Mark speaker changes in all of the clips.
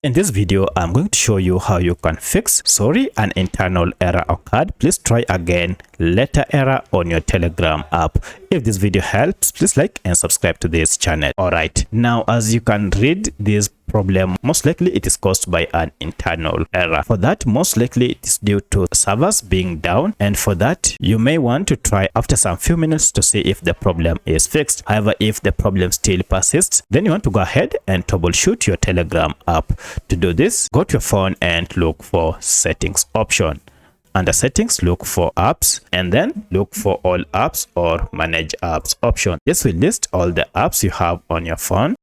Speaker 1: In this video, I'm going to show you how you can fix sorry an internal error occurred. Please try again later error on your Telegram app. If this video helps, please like and subscribe to this channel. Alright, now as you can read this problem, most likely it is caused by an internal error. For that, most likely it is due to servers being down, and for that you may want to try after some few minutes to see if the problem is fixed. However, if the problem still persists, then you want to go ahead and troubleshoot your Telegram app. To do this, go to your phone and look for settings option. Under settings, look for apps and then look for all apps or manage apps option. This will list all the apps you have on your phone,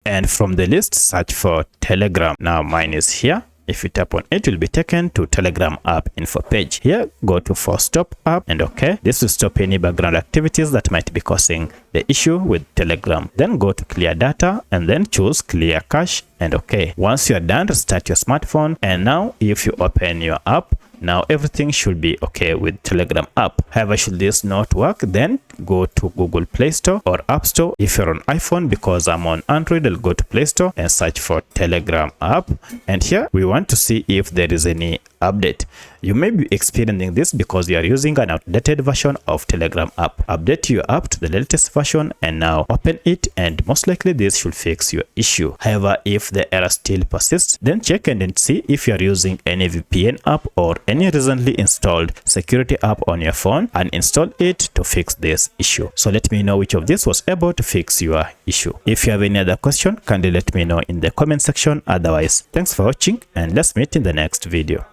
Speaker 1: and from the list search for Telegram. Now mine is here. If you tap on it, you'll be taken to Telegram app info page. Here, go to force stop app and okay. This will stop any background activities that might be causing the issue with Telegram. Then go to clear data and then choose clear cache and okay. Once you are done, restart your smartphone, and now if you open your app, now everything should be okay with Telegram app. However, should this not work, then go to Google Play Store or App Store. If you're on iPhone, because I'm on Android, I'll go to Play Store and search for Telegram app, and here we want to see if there is any update. You may be experiencing this because you are using an outdated version of Telegram app. Update your app to the latest version and now open it, and most likely this should fix your issue. However, if the error still persists, then check and then see if you are using any VPN app or any recently installed security app on your phone and install it to fix this issue. So let me know which of this was able to fix your issue. If you have any other question, kindly let me know in the comment section. Otherwise, thanks for watching and let's meet in the next video.